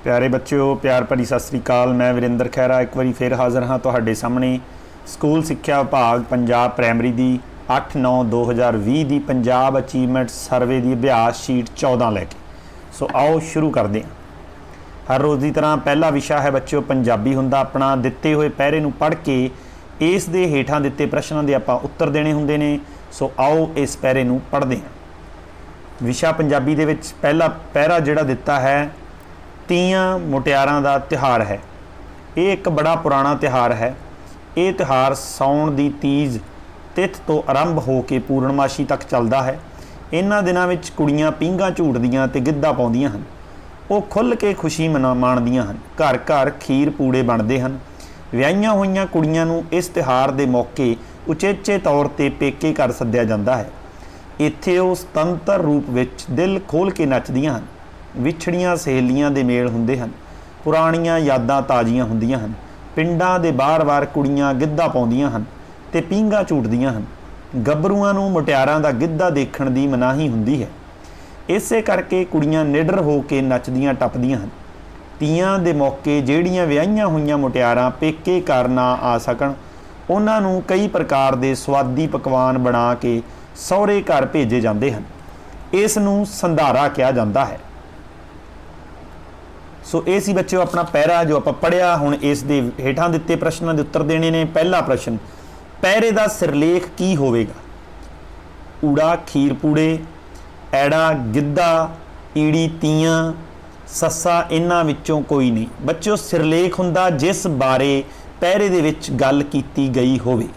प्यारे बच्चों, प्यार भरी सत श्री अकाल। मैं विरेंद्र खैरा एक बार फिर हाज़र हाँ तुहाडे सामने स्कूल सिक्ख्या विभाग पंजाब प्राइमरी दी 8/9/2020 की पंजाब अचीवमेंट सर्वे की अभ्यास शीट 14 लैके। सो आओ शुरू करते हैं। हर रोज़ की तरह पहला विषय है बच्चों पंजाबी हुंदा। अपना दिते हुए पैरे नूं पढ़ के इस दे हेठां दिते प्रश्नों के आपां उत्तर देने हुंदे ने। सो आओ इस पैरे नूं पढ़दे हैं। विषय पंजाबी दे विच पहला पैरा जिहड़ा दिता है तीयां मुटियारां दा तिहार है। ये एक बड़ा पुराना तिहार है। ये तिहार साउण दी तीज तिथ तो आरंभ हो के पूर्णमाशी तक चलदा है। इन्हां दिनां विच कुड़ियां पींघां झूटदियां ते गिद्धा पाउंदियां हन। वो खुल के खुशी माणदियां हन। घर घर खीर पूड़े बनते हैं। विआहियां होईयां कुड़ियां नूं इस तिहार दे मौके उचेचे तौर ते पेके घर सद्दिया जांदा है। इत्थे वो सुतंत्र रूप विच दिल खोल के नचदियां हन। विछड़ियां सहेलियां दे मेल हुंदे हन। पुराणियां यादां ताज़ियां हुंदियां हन। पिंडां दे बार-बार कुड़ियां गिद्धा पाउंदियां हन ते पींघां झूटदियां हन। गभरूआं नूं मुटियारां दा गिद्धा देखण दी मनाही हुंदी है। इसे करके कुड़ियां निडर हो के नचदियां टपदियां हन। तीयां दे मौके ਜਿਹੜੀਆਂ ਵਿਆਹੀਆਂ ਹੋਈਆਂ ਮੁਟਿਆਰਾਂ पेके घर ना आ सकण उन्हां नूं कई प्रकार दे स्वादी पकवान बना के सहुरे घर भेजे जाते हैं। इस नूं संधारा कहा जाता है। सो ये सी बच्चों अपना पैरा जो आप पढ़िया। हुण इस दे हेठां दिते प्रश्नों के उत्तर देने ने। पहला प्रश्न, पैरे का सिरलेख की होवेगा? ऊड़ा खीर पूड़े, ऐड़ा गिद्धा, ईड़ी तीयां, सस्सा इन्हां विचों कोई नहीं। बच्चों सिरलेख हुंदा जिस बारे पैरे दे विच गल कीती गई होवे।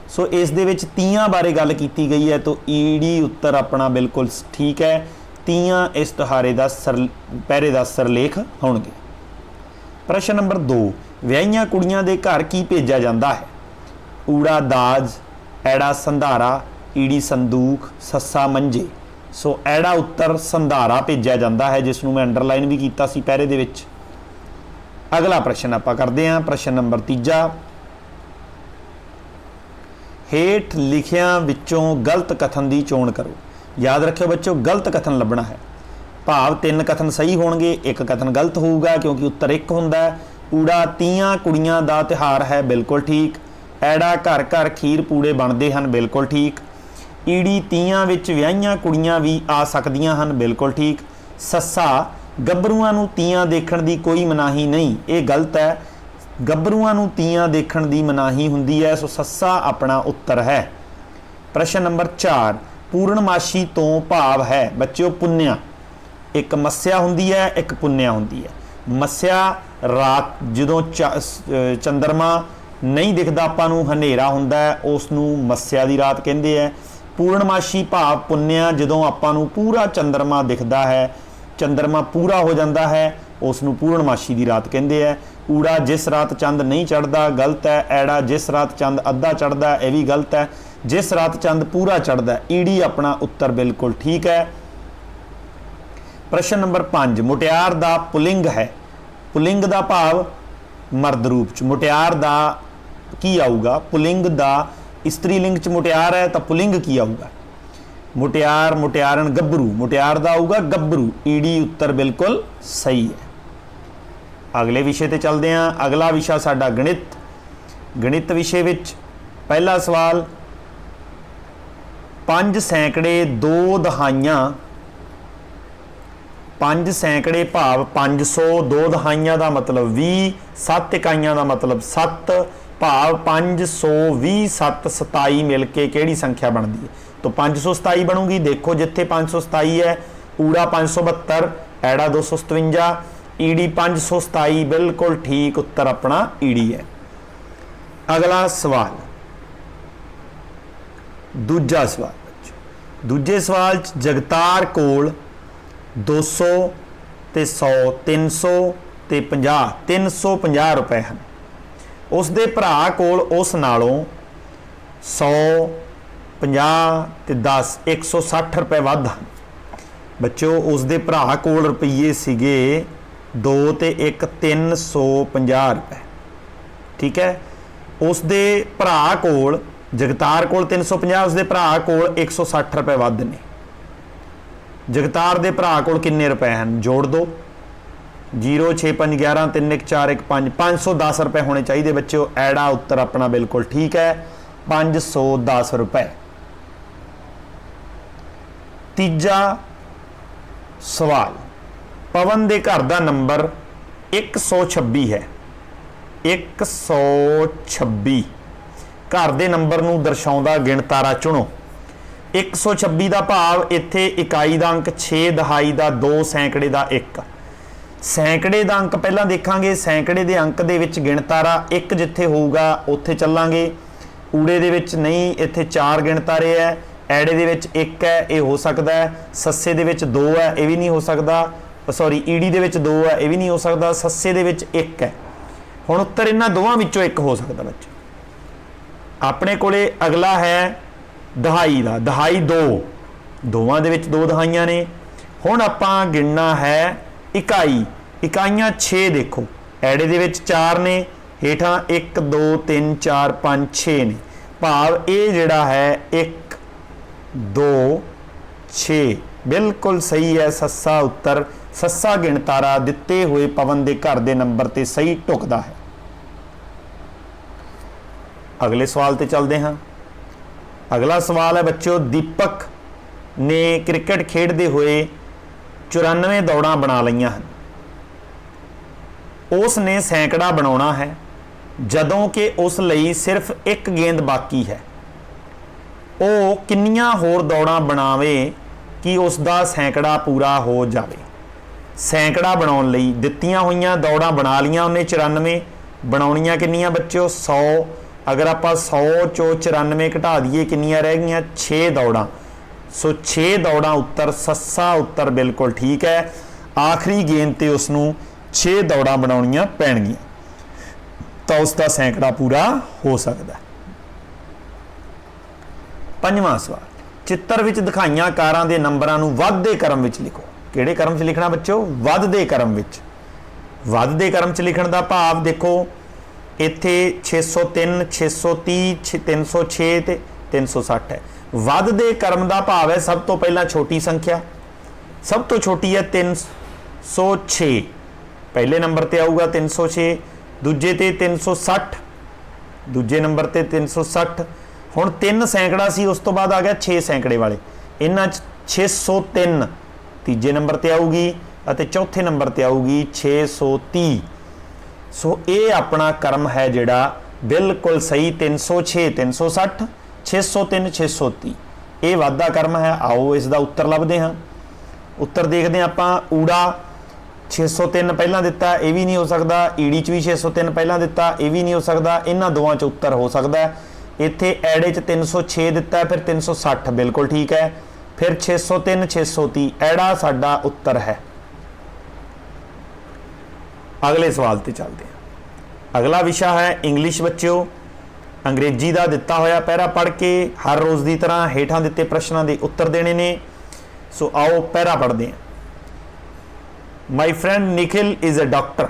सो इस दे विच तीयां बारे गल कीती गई है तो ईड़ी उत्तर अपना बिल्कुल ठीक है। तीयां इस तिहारे का पैरे का सिरलेख होणगे। प्रश्न नंबर 2, विआहियां कुड़ियां दे घर की भेजा जाता है? ऊड़ा दाज, ऐड़ा संधारा, ईड़ी संदूक, सस्सा मंजे। सो ऐड़ा उत्तर संधारा भेजा जाता है जिसनों मैं अंडरलाइन भी किया सी पैरे दे विच। अगला प्रश्न आप करते हैं। प्रश्न नंबर 3, हेठ लिखियां विचों गलत कथन की चोण करो। याद रखियो बच्चों गलत कथन लभना है। भाव 3 कथन सही होणगे, एक कथन गलत होगा क्योंकि उत्तर एक हुंदा है। ऊड़ा तीयां कुड़ियां दा तिहार है, बिल्कुल ठीक। ऐड़ा घर घर खीर पूड़े बनते हैं, बिल्कुल ठीक। ईड़ी तीयां विच विआहियां कुड़ियां भी आ सकदियां हन, बिल्कुल ठीक। सस्सा गभरूआं नूं तीयां देखण दी कोई मनाही नहीं, ये गलत है। गभरूआं नूं तीयां देखण दी मनाही हुंदी है। सो सस्सा अपना उत्तर है। प्रश्न नंबर 4, पूर्णमाशी तो भाव है बच्चों पुन्निया। एक मस्या हुंदी है, एक पुन्निया हुंदी है। मस्या रात जदों चंद्रमा नहीं दिखदा आपां नूं हनेरा हुंदा है, उस नूं मस्या दी रात कहंदे है। पूर्णमाशी भाव पुन्निया जदों आपां नूं पूरा चंद्रमा दिखदा है, चंद्रमा पूरा हो जाता है, उस नूं पूर्णमाशी की रात कहते हैं। ऊड़ा जिस रात चंद नहीं चढ़ता, गलत है। ऐड़ा जिस रात चंद अद्धा चढ़ता, यह भी गलत है। जिस रात चंद पूरा चढ़ता, ईड़ी अपना उत्तर बिल्कुल ठीक है। प्रश्न नंबर 5, मुटियार दा पुलिंग है। पुलिंग दा भाव मर्द रूप च। मुटियार दा की आऊगा? पुलिंग दा स्त्रीलिंग च मुटियार है तो पुलिंग की आऊगा? मुटियार, मुटियारन, गभरू। मुटियार दा आऊगा गभरू। ईडी उत्तर बिल्कुल सही है। अगले विषय ते चलते हैं। अगला विषय साडा गणित। गणित विषय विच पहला सवाल, 5 सैकड़े 2 दहाइयां। 5 सैकड़े भाव 500, 2 दहाइयां का मतलब 20, 7 इकाइयां का मतलब 7, भाव 520, 7, 27 मिल के किहड़ी संख्या बनती है? तो 527 बनूगी। देखो जिथे 527 है, ऊड़ा 572, ऐड़ा 257, ईडी 527, बिल्कुल ठीक उत्तर अपना ईडी है। अगला सवाल, दूजा सवाल। दूजे सवाल च जगतार कोल 200 ते 100, 300 ते 50, 350 रुपए हैं। उसके भरा कोल उस नालों 100, 50 ते 10, 160 रुपए वध हैं। बच्चों उसके भरा कोल रुपये सीगे 2 ते 1, 350 रुपए, ठीक है। उसके भरा कोल जगतार कोल 350, उसके भरा कोल 160 रुपए वध ने। जगतार दे भरा कोल किन्ने रुपए हैं? जोड़ दो। 06511 31415 510 रुपए होने चाहिए बच्चों। ऐड़ा उत्तर अपना बिल्कुल ठीक है, 510 रुपए। तीजा सवाल, पवन के घर का नंबर 126 है। 126 घर के नंबर नूं दर्शाउंदा गिणतारा चुनो। 126 का भाव इत्थे इकाई का अंक 6, दहाई का 2, सैकड़े का 1। सैकड़े का अंक पहला देखांगे। सैकड़े के अंक दे विच गिणतारा 1 जिथे होऊगा उत्थे चलांगे। ऊड़े दे विच नहीं, इत्थे 4 गिणतारे है। ऐड़े दे विच 1 है, ये हो सकता है। सस्से दे विच 2 है, ये भी नहीं हो सकता। सॉरी, ईड़ी दे विच 2 है, ये भी नहीं हो सकता। सस्से दे विच 1 है। हुण उत्तर इन्हां दोवां विचों एक हो सकता बच्चे। अपने कोले अगला है दहाई का। दहाई 2, दोवां दे विच 2 दहाइयां ने। हुण आपां गिणना है इकाई। इकाइयां 6 देखो, ऐड़े दे विच 4 ने, हेठां 1 2 3 4 5 6 ने। भाव ये जिहड़ा है 1 2 6 बिल्कुल सही है। सस्सा उत्तर, सस्सा गिणतारा दिते हुए पवन के घर के नंबर ते सही ढुकदा है। अगले सवाल ते चलते हैं। अगला सवाल है बच्चों, दीपक ने क्रिकेट खेडते हुए 94 दौड़ां बना लईआं हन। उसने सैकड़ा बनाउणा है जदों कि उस लई सिर्फ एक गेंद बाकी है। वो किन्नियां होर दौड़ां बनावे कि उसका सैकड़ा पूरा हो जाए। सैकड़ा बनाउण लई दित्तियां होईयां दौड़ां बना लियां उन्हें 94। बनाउणियां किन्नियां बच्चों? 100। अगर आप 100 चों 94 घटा दिए किन्नियां रह गईयां? 6 दौड़ां। सो 6 दौड़ां उत्तर, सस्सा उत्तर बिल्कुल ठीक है। आखिरी गेंद ते उसनूं 6 दौड़ां बनाउणियां पैणगियां तो उसका सैकड़ा पूरा हो सकता है। पंजवां सवाल, चित्र विच दिखाईयां कारां दे नंबरां नूं वधदे क्रम विच लिखो। किहड़े क्रम च लिखना बच्चों? वधदे क्रम विच। वधदे क्रम च लिखण दा भाव देखो, इत्थे 603 630 306 ते 360 है। वधदे क्रम का भाव है सब तो पहला छोटी संख्या, सब तो छोटी है 306, पहले नंबर ते आऊगा 306, दूजे ते 360, दूजे नंबर ते 360। हुण 3 सैकड़ा सी, उस तो बाद आ गया 6 सैकड़े वाले। इन्हां 603 तीजे नंबर ते आऊगी अते चौथे नंबर ते आऊगी 630। सो ये अपना क्रम है जिहड़ा बिल्कुल सही। 306 360 603 630 ये वाधा क्रम है। आओ इसका उत्तर लभदे हाँ। उत्तर देखते हैं आपां। ऊड़ा 603 पहला दिता, ये भी नहीं हो सकता। ईड़ी च भी 603 पहला दिता, ये भी नहीं हो सकता। इन्हां दोवां च उत्तर हो सकता है। इत्थे ऐड़े च 306 दिता, फिर 360 बिल्कुल ठीक है, फिर 603 630 ऐड़ा साडा उत्तर है। अगले सवाल ते चलते हैं। अगला विषय है इंग्लिश। बच्चों अंग्रेजी का दिता होया पैरा पढ़ के हर रोज़ की तरह हेठां दिते प्रश्नों के उत्तर देने ने। सो आओ पैरा पढ़ते हैं। My friend Nikhil is a doctor.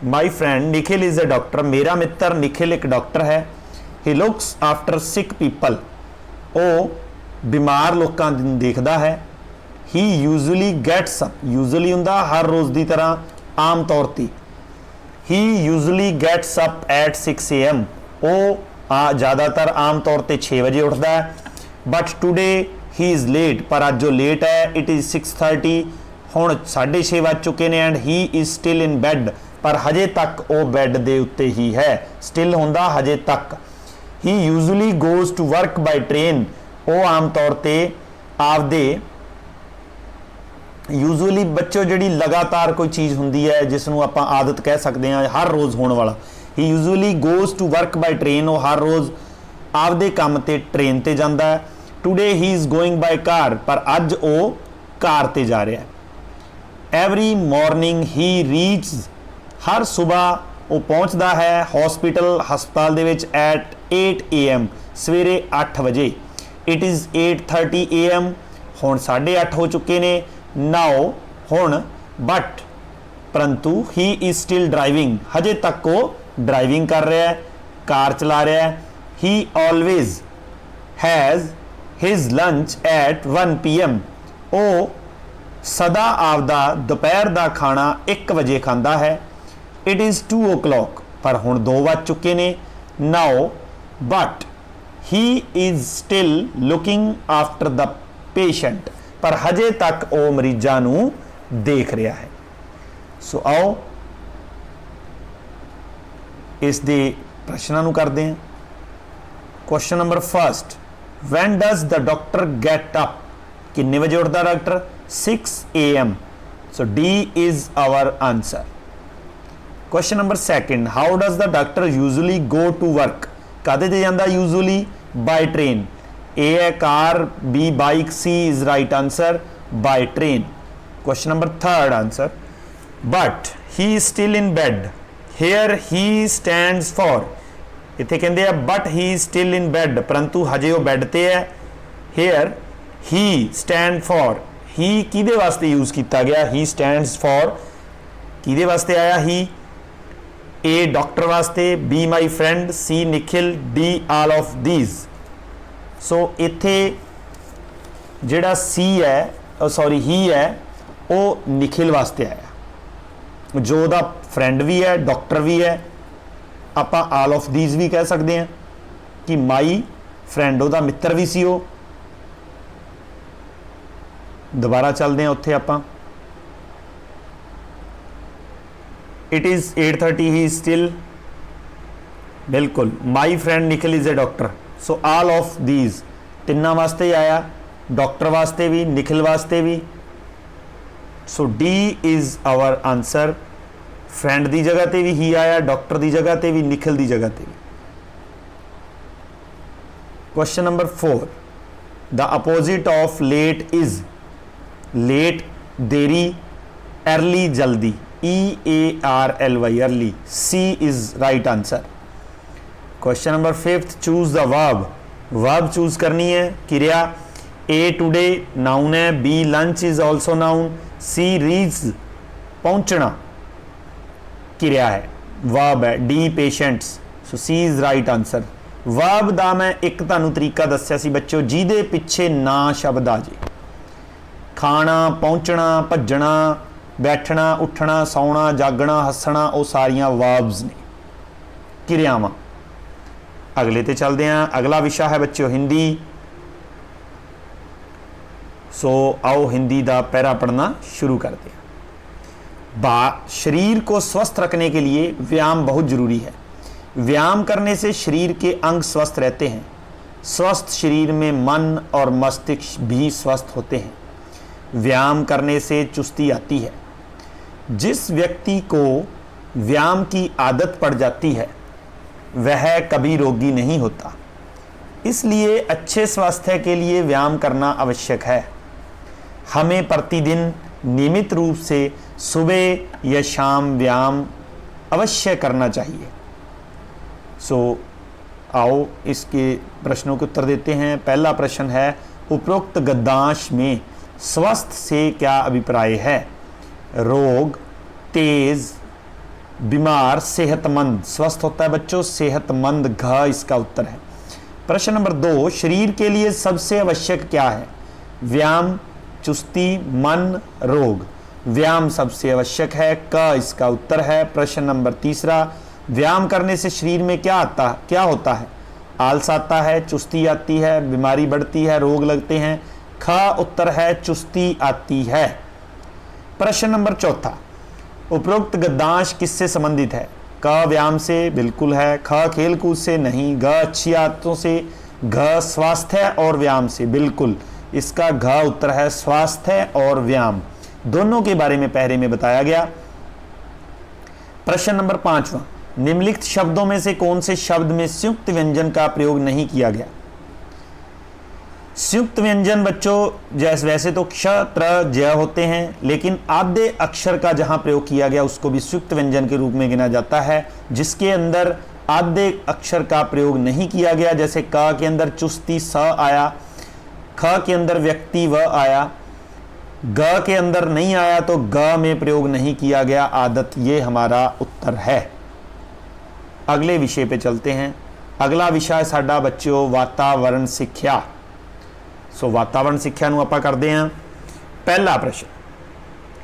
My friend Nikhil is a doctor. मेरा मित्र निखिल एक डॉक्टर है। He looks after sick people. वो बीमार लोगों को देखता है। He usually gets up. Usually हुंदा हर रोज़ की तरह आम तौर पर। He usually gets up at 6 AM। वो ज़्यादातर आम तौर पर 6 बजे उठता है। But today he is late. पर अज जो लेट है, इट इज़ 6:30। हुण 6:30 बज चुके हैं। And he is still in bad. पर हजे तक वो बैड दे उत्ते ही है। स्टिल हुंदा हजे तक। He usually goes to work by train. वो आम तौर पर आपदे यूजली बच्चों जी लगातार कोई चीज़ होंगी है जिसनों आप आदत कह सकते हैं, हर रोज़ होने वाला। He usually goes to work by train. वो हर रोज़ आपदे काम ते ट्रेन ते जाता है। Today he is going by car. पर अज वो कार ते जा रहा है। एवरी मॉर्निंग ही रीच। हर सुबह वो पहुँचता है हॉस्पिटल हस्पताल दे विच एट 8 AM। सवेरे 8 बजे। It is 8:30 AM। हुण 8:30 हो चुके ने। नाउ हुण बट परंतु ही इज़ स्टिल ड्राइविंग। हजे तक वो ड्राइविंग कर रहा है, कार चला रहा है। He always has his lunch at 1 PM। वो सदा आपदा दोपहर का खाना 1 वजे खांदा है। इट इज़ 2 o'clock, पर हुण 2 वज चुके ने। Now but he is still looking after the patient, पर हजे तक वो मरीज़ां नूं देख रहा है। सो आओ इस दे प्रश्नां नूं करदे हां। Question number first, when does the doctor get up, किन्ने बजे उठदा doctor? 6 AM। So the is our answer. Question number second, how does the doctor usually go to work, कादे ते जांदा यूजुअली? By train. ए है car, B bike, C is right answer by train. Question number third answer, but he is still in bed, here he stands for, इत्थे कहंदे आ but he is still in bed, परंतु हजे वो bed ते है। Hair he stand for, ही किहदे वास्ते use किया गया? ही स्टैंड्स फॉर किहदे वास्ते आया? ही। ए डॉक्टर वास्ते, B my friend, C Nikhil, D all of these. So इत्थे जिहड़ा सी है सॉरी ही है वो निखिल वास्ते आया, जो दा फ्रेंड भी है डॉक्टर भी है। आप ऑल ऑफ दीज भी कह सकते हैं कि माई फ्रेंड ਉਹਦਾ मित्र भी सी। वो दोबारा चलते हैं उत्थे आपां। It is 8:30, he is still, बिल्कुल। My friend Nikhil is a doctor. So all of these तिन्ना वास्ते ही आया, डॉक्टर वास्ते भी, निखिल वास्ते भी। So the is our answer. Friend की जगह ते भी ही आया, डॉक्टर की जगह ते भी, निखिल की जगह ते भी। Question number 4, the opposite of late is, late देरी, अर्ली जल्दी, EARLY early, C is right answer. Question number 5, choose the verb, verb choose करनी है, क्रिया। ए टुडे नाउन है, B lunch is also noun, C reach पहुंचना क्रिया है, verb है, D patients. So C is right answer. Verb का मैं एक तुहानू तरीका दस्या सी बच्चों, जिहदे पिछे ना शब्द आ जाए। खाना, पहुंचना, भजना, बैठना, उठना, सौना, जागना, हसना, वो सारियां वर्ब्स ने, क्रियावां। अगले ते चलते हैं। अगला विषय है बच्चों हिंदी। सो आओ हिंदी का पैरा पढ़ना शुरू करते हैं। शरीर को स्वस्थ रखने के लिए व्यायाम बहुत जरूरी है। व्यायाम करने से शरीर के अंग स्वस्थ रहते हैं। स्वस्थ शरीर में मन और मस्तिष्क भी स्वस्थ होते हैं। व्यायाम करने से चुस्ती आती है। जिस व्यक्ति को व्यायाम की आदत पड़ जाती है वह कभी रोगी नहीं होता। इसलिए अच्छे स्वास्थ्य के लिए व्यायाम करना आवश्यक है। हमें प्रतिदिन नियमित रूप से सुबह या शाम व्यायाम अवश्य करना चाहिए। सो आओ इसके प्रश्नों के उत्तर देते हैं। पहला प्रश्न है, उपरोक्त गद्यांश में स्वस्थ से क्या अभिप्राय है? रोग, तेज, बीमार, सेहतमंद। स्वस्थ होता है बच्चों सेहतमंद, घ इसका उत्तर है। प्रश्न नंबर 2, शरीर के लिए सबसे आवश्यक क्या है? व्यायाम, चुस्ती, मन, रोग। व्यायाम सबसे आवश्यक है, क इसका उत्तर है। प्रश्न नंबर 3, व्यायाम करने से शरीर में क्या होता है? आलस आता है, चुस्ती आती है, बीमारी बढ़ती है, रोग लगते हैं। ख उत्तर है, चुस्ती आती है। प्रश्न नंबर 4, उपरोक्त गद्यांश किससे संबंधित है? क व्यायाम से, बिल्कुल है। ख खेल कूद से, नहीं। ग अच्छी आदतों से। घ स्वास्थ्य और व्यायाम से, बिल्कुल। इसका घ उत्तर है, स्वास्थ्य और व्यायाम दोनों के बारे में पहले में बताया गया। प्रश्न नंबर 5, निम्नलिखित शब्दों में से कौन से शब्द में संयुक्त व्यंजन का प्रयोग नहीं किया गया? संयुक्त व्यंजन बच्चों जैसे वैसे तो क्ष, त्र, ज होते हैं, लेकिन आधे अक्षर का जहां प्रयोग किया गया उसको भी संयुक्त व्यंजन के रूप में गिना जाता है। जिसके अंदर आधे अक्षर का प्रयोग नहीं किया गया, जैसे क के अंदर चुस्ती स आया, ख के अंदर व्यक्ति व आया, ग के अंदर नहीं आया तो ग में प्रयोग नहीं किया गया, आदत। ये हमारा उत्तर है। अगले विषय पे चलते हैं। अगला विषय साडा बच्चों वातावरण सिक्ख्या। सो वातावरण सिक्ख्या नूं आपां करदे हां। पहला प्रश्न,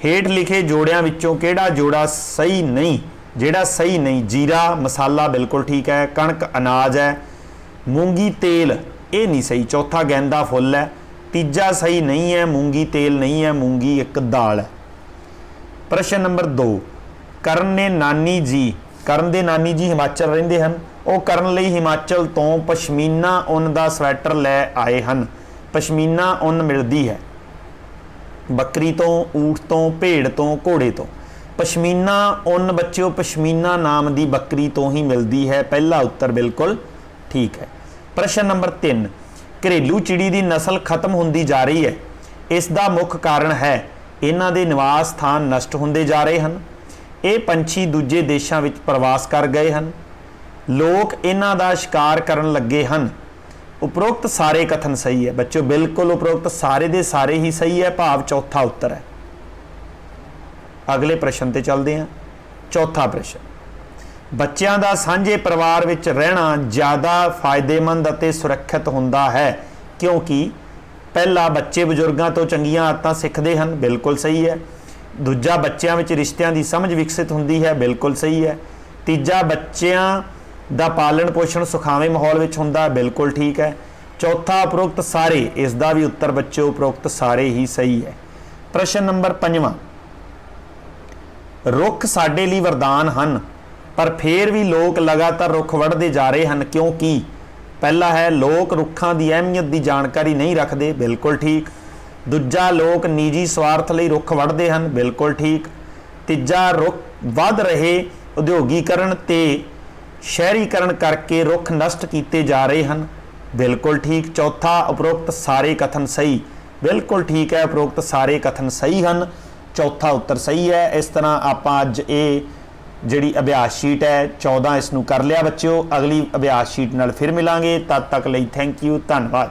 ਹੇਠ ਲਿਖੇ ਜੋੜਿਆਂ ਵਿੱਚੋਂ ਕਿਹੜਾ ਜੋੜਾ ਸਹੀ ਨਹੀਂ? ਜਿਹੜਾ ਸਹੀ ਨਹੀਂ, ਜੀਰਾ ਮਸਾਲਾ ਬਿਲਕੁਲ ਠੀਕ ਹੈ, ਕਣਕ ਅਨਾਜ ਹੈ, ਮੂੰਗੀ ਤੇਲ ਇਹ ਨਹੀਂ ਸਹੀ, ਚੌਥਾ ਗੈਂਦਾ ਫੁੱਲ ਹੈ, ਤੀਜਾ ਸਹੀ ਨਹੀਂ ਹੈ, ਮੂੰਗੀ ਤੇਲ ਨਹੀਂ ਹੈ, ਮੂੰਗੀ ਇੱਕ ਦਾਲ ਹੈ। ਪ੍ਰਸ਼ਨ ਨੰਬਰ 2, ਕਰਨ ਨੇ ਨਾਨੀ ਜੀ, ਕਰਨ ਦੇ ਨਾਨੀ ਜੀ ਹਿਮਾਚਲ ਰਹਿੰਦੇ ਹਨ, ਉਹ ਕਰਨ ਲਈ ਹਿਮਾਚਲ ਤੋਂ ਪਸ਼ਮੀਨਾ ਉੱਨ ਦਾ ਸਵੈਟਰ ਲੈ ਆਏ ਹਨ। ਪਸ਼ਮੀਨਾ ਉੱਨ ਮਿਲਦੀ ਹੈ ਬੱਕਰੀ ਤੋਂ, ਊਠ ਤੋਂ, ਭੇਡ ਤੋਂ, ਘੋੜੇ ਤੋਂ। ਪਸ਼ਮੀਨਾ ਉੱਨ ਬੱਚਿਓ ਪਸ਼ਮੀਨਾ ਨਾਮ ਦੀ ਬੱਕਰੀ ਤੋਂ ਹੀ ਮਿਲਦੀ ਹੈ। ਪਹਿਲਾ ਉੱਤਰ ਬਿਲਕੁਲ ਠੀਕ ਹੈ। ਪ੍ਰਸ਼ਨ ਨੰਬਰ 3, ਘਰੇਲੂ ਚਿੜੀ ਦੀ ਨਸਲ ਖਤਮ ਹੁੰਦੀ ਜਾ ਰਹੀ ਹੈ, ਇਸ ਦਾ ਮੁੱਖ ਕਾਰਨ ਹੈ ਇਹਨਾਂ ਦੇ ਨਿਵਾਸ ਸਥਾਨ ਨਸ਼ਟ ਹੁੰਦੇ ਜਾ ਰਹੇ ਹਨ, ਇਹ ਪੰਛੀ ਦੂਜੇ ਦੇਸ਼ਾਂ ਵਿੱਚ ਪ੍ਰਵਾਸ ਕਰ ਗਏ ਹਨ, ਲੋਕ ਇਹਨਾਂ ਦਾ ਸ਼ਿਕਾਰ ਕਰਨ ਲੱਗੇ ਹਨ। ਉਪਰੋਕਤ ਸਾਰੇ ਕਥਨ ਸਹੀ ਹੈ ਬੱਚਿਓ, ਬਿਲਕੁਲ ਉਪਰੋਕਤ ਸਾਰੇ ਦੇ ਸਾਰੇ ਹੀ ਸਹੀ ਹੈ, ਭਾਵ ਚੌਥਾ ਉੱਤਰ ਹੈ। ਅਗਲੇ ਪ੍ਰਸ਼ਨ ਤੇ ਚੱਲਦੇ ਹਾਂ। ਚੌਥਾ ਪ੍ਰਸ਼ਨ, ਬੱਚਿਆਂ ਦਾ ਸਾਂਝੇ ਪਰਿਵਾਰ ਵਿੱਚ ਰਹਿਣਾ ਜ਼ਿਆਦਾ ਫਾਇਦੇਮੰਦ ਅਤੇ ਸੁਰੱਖਿਅਤ ਹੁੰਦਾ ਹੈ ਕਿਉਂਕਿ ਪਹਿਲਾ ਬੱਚੇ ਬਜ਼ੁਰਗਾਂ ਤੋਂ ਚੰਗੀਆਂ ਆਦਤਾਂ ਸਿੱਖਦੇ ਹਨ, ਬਿਲਕੁਲ ਸਹੀ ਹੈ। ਦੂਜਾ ਬੱਚਿਆਂ ਵਿੱਚ ਰਿਸ਼ਤਿਆਂ ਦੀ ਸਮਝ ਵਿਕਸਿਤ ਹੁੰਦੀ ਹੈ, ਬਿਲਕੁਲ ਸਹੀ ਹੈ। ਤੀਜਾ ਬੱਚਿਆਂ ਦਾ ਪਾਲਣ ਪੋਸ਼ਣ ਸੁਖਾਵੇਂ ਮਾਹੌਲ ਵਿੱਚ ਹੁੰਦਾ ਹੈ, ਬਿਲਕੁਲ ਠੀਕ ਹੈ। ਚੌਥਾ ਉਪਰੋਕਤ ਸਾਰੇ, ਇਸ ਦਾ ਵੀ ਉੱਤਰ ਬੱਚਿਓ ਉਪਰੋਕਤ ਸਾਰੇ ਹੀ ਸਹੀ ਹੈ। ਪ੍ਰਸ਼ਨ ਨੰਬਰ 5, ਰੁੱਖ ਸਾਡੇ ਲਈ ਵਰਦਾਨ ਹਨ ਪਰ ਫਿਰ ਵੀ ਲੋਕ ਲਗਾਤਾਰ ਰੁੱਖ ਵੱਢਦੇ ਜਾ ਰਹੇ ਹਨ ਕਿਉਂਕਿ ਪਹਿਲਾ ਹੈ ਲੋਕ ਰੁੱਖਾਂ ਦੀ ਅਹਿਮੀਅਤ ਦੀ ਜਾਣਕਾਰੀ ਨਹੀਂ ਰੱਖਦੇ, ਬਿਲਕੁਲ ਠੀਕ। ਦੂਜਾ ਲੋਕ ਨਿੱਜੀ ਸਵਾਰਥ ਲਈ ਰੁੱਖ ਵੱਢਦੇ ਹਨ, ਬਿਲਕੁਲ ਠੀਕ। ਤੀਜਾ ਰੁੱਖ ਵੱਧ ਰਹੇ ਉਦਯੋਗੀਕਰਨ ਤੇ ਸ਼ਹਿਰੀਕਰਨ ਕਰਕੇ ਰੁੱਖ ਨਸ਼ਟ ਕੀਤੇ ਜਾ ਰਹੇ ਹਨ, ਬਿਲਕੁਲ ਠੀਕ। ਚੌਥਾ ਉਪਰੋਕਤ ਸਾਰੇ ਕਥਨ ਸਹੀ, ਬਿਲਕੁਲ ਠੀਕ ਹੈ, ਉਪਰੋਕਤ ਸਾਰੇ ਕਥਨ ਸਹੀ ਹਨ, ਚੌਥਾ ਉੱਤਰ ਸਹੀ ਹੈ। ਇਸ ਤਰ੍ਹਾਂ ਆਪਾਂ ਅੱਜ ਇਹ ਜਿਹੜੀ ਅਭਿਆਸ ਸ਼ੀਟ ਹੈ 14 ਇਸ ਨੂੰ ਕਰ ਲਿਆ ਬੱਚਿਓ। ਅਗਲੀ ਅਭਿਆਸ ਸ਼ੀਟ ਨਾਲ ਫਿਰ ਮਿਲਾਂਗੇ, ਤਦ ਤੱਕ ਲਈ ਥੈਂਕ ਯੂ, ਧੰਨਵਾਦ।